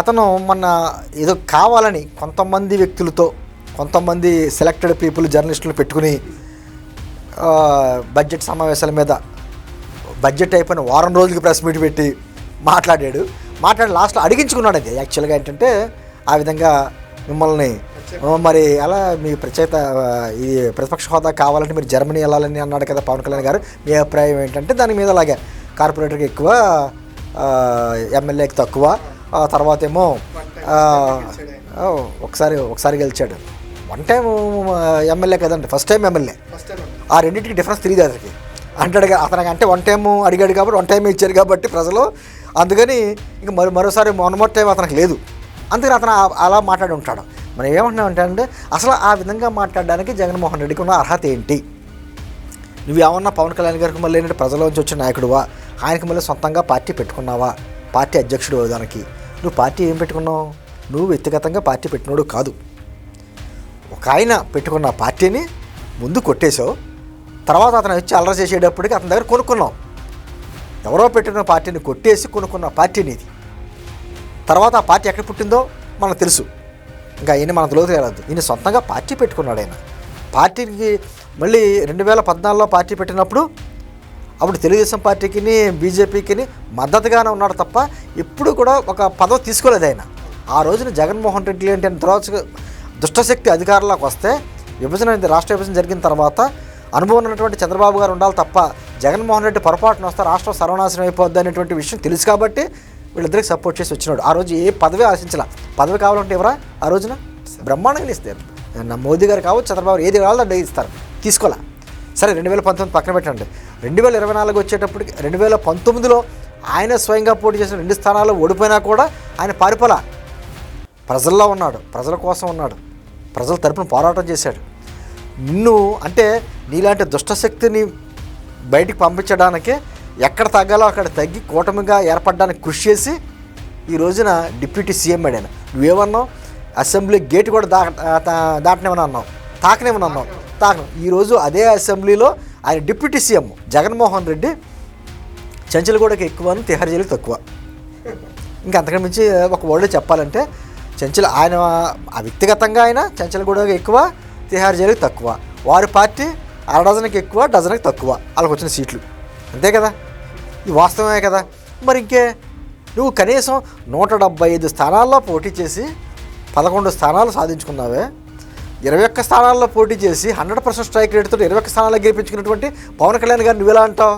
అతను మొన్న ఏదో కావాలని కొంతమంది వ్యక్తులతో, కొంతమంది సెలెక్టెడ్ పీపుల్ జర్నలిస్టులు పెట్టుకుని బడ్జెట్ సమావేశాల మీద బడ్జెట్ అయిపోయిన వారం రోజులకి ప్రెస్ మీట్ పెట్టి మాట్లాడి లాస్ట్లో అడిగించుకున్నాడు. అది యాక్చువల్గా ఏంటంటే ఆ విధంగా మిమ్మల్ని మరి అలా మీ ప్రత్యేక ఈ ప్రతిపక్ష హోదా కావాలంటే మీరు జర్మనీ వెళ్ళాలని అన్నాడు కదా పవన్ కళ్యాణ్ గారు. మీ అభిప్రాయం ఏంటంటే దాని మీద అలాగే కార్పొరేటర్కి ఎక్కువ, ఎమ్మెల్యేకి తక్కువ, తర్వాత ఏమో ఒకసారి గెలిచాడు. వన్ టైం ఎమ్మెల్యే కదండి, ఫస్ట్ టైం ఎమ్మెల్యే. ఆ రెండింటికి డిఫరెన్స్ తెలియదు అతనికి అంటాడు. అతనికి అంటే వన్ టైం అడిగాడు కాబట్టి వన్ టైం ఇచ్చారు కాబట్టి ప్రజలు, అందుకని ఇంక మరోసారి మొన్నమొదటి టైం అతనికి లేదు, అందుకని అతను అలా మాట్లాడి ఉంటాడు. మనం ఏమంటున్నామంటే అంటే అసలు ఆ విధంగా మాట్లాడడానికి జగన్మోహన్ రెడ్డికి ఉన్న అర్హత ఏంటి? నువ్వు ఏమన్నా పవన్ కళ్యాణ్ గారికి మళ్ళీ ఏంటంటే ప్రజల్లోంచి వచ్చిన నాయకుడువా, ఆయనకి మళ్ళీ సొంతంగా పార్టీ పెట్టుకున్నావా, పార్టీ అధ్యక్షుడు దానికి నువ్వు పార్టీ ఏం పెట్టుకున్నావు? నువ్వు వ్యక్తిగతంగా పార్టీ పెట్టినోడు కాదు. ఒక ఆయన పెట్టుకున్న పార్టీని ముందు కొట్టేశావు, తర్వాత అతను వచ్చి అల్లరి చేసేటప్పటికి అతని దగ్గర కొనుక్కున్నావు. ఎవరో పెట్టిన పార్టీని కొట్టేసి కొనుక్కున్న పార్టీని ఇది. తర్వాత ఆ పార్టీ ఎక్కడ పుట్టిందో మనకు తెలుసు, ఇంకా ఈయన మనకు లోతు వెళ్ళదు. ఈయన సొంతంగా పార్టీ పెట్టుకున్నాడు. ఆయన పార్టీకి మళ్ళీ 2014లో పార్టీ పెట్టినప్పుడు అప్పుడు తెలుగుదేశం పార్టీకి బీజేపీకి మద్దతుగానే ఉన్నాడు తప్ప ఎప్పుడు కూడా ఒక పదవి తీసుకోలేదు ఆయన. ఆ రోజున జగన్మోహన్ రెడ్డి ఏంటంటే తర్వాత దుష్టశక్తి అధికారంలోకి వస్తే రాష్ట్ర విభజన జరిగిన తర్వాత అనుభవం ఉన్నటువంటి చంద్రబాబు గారు ఉండాలి తప్ప జగన్మోహన్ రెడ్డి పొరపాటున వస్తే రాష్ట్రం సర్వనాశనం అయిపోద్ది అనేటువంటి విషయం తెలుసు కాబట్టి వీళ్ళిద్దరికి సపోర్ట్ చేసి వచ్చినాడు. ఆ రోజు ఏ పదవి ఆశించాల, పదవి కావాలంటే ఎవరా ఆ రోజున బ్రహ్మాండంగా ఇస్తారు. మోదీ గారు కావచ్చు, చంద్రబాబు ఏది కావాలో అడ్డ ఇస్తారు, తీసుకోలే. సరే 2019 పక్కన పెట్టండి, 2024 వచ్చేటప్పటికి 2019లో ఆయన స్వయంగా పోటీ చేసిన 2 స్థానాల్లో ఓడిపోయినా కూడా ఆయన పారిపోలా, ప్రజల్లో ఉన్నాడు, ప్రజల కోసం ఉన్నాడు, ప్రజల తరపున పోరాటం చేశాడు. నిన్ను అంటే నీలాంటి దుష్టశక్తిని బయటికి పంపించడానికే ఎక్కడ తగ్గాలో అక్కడ తగ్గి కూటమిగా ఏర్పడడానికి కృషి చేసి ఈ రోజున డిప్యూటీ సీఎం అయ్యాను. నువ్వేమన్నావు? అసెంబ్లీ గేట్ కూడా దాటనేమని అన్నావు, తాకనేమని అన్నావు, ఈరోజు అదే అసెంబ్లీలో ఆయన డిప్యూటీ సీఎం జగన్మోహన్ రెడ్డి చెంచల్గూడకి ఎక్కువ, తిహార్ జైలుకి తక్కువ. ఇంకా అంతకంటే మించి ఒక వర్డ్ చెప్పాలంటే ఆయన వ్యక్తిగతంగా ఆయన చెంచల్గూడకి ఎక్కువ, తిహార్ జైలుకి తక్కువ. వారి పార్టీ అర డజన్కి ఎక్కువ, డజన్కి తక్కువ వాళ్ళకి వచ్చిన సీట్లు, అంతే కదా, ఇది వాస్తవమే కదా. మరి ఇంకే నువ్వు కనీసం 175 స్థానాల్లో పోటీ చేసి 11 స్థానాలు సాధించుకున్నావే, 21 స్థానాల్లో పోటీ చేసి 100% స్ట్రైక్ రేటుతో 21 స్థానాల్లో గెలిపించుకున్నటువంటి పవన్ కళ్యాణ్ గారు నువ్వు ఎలా అంటావు?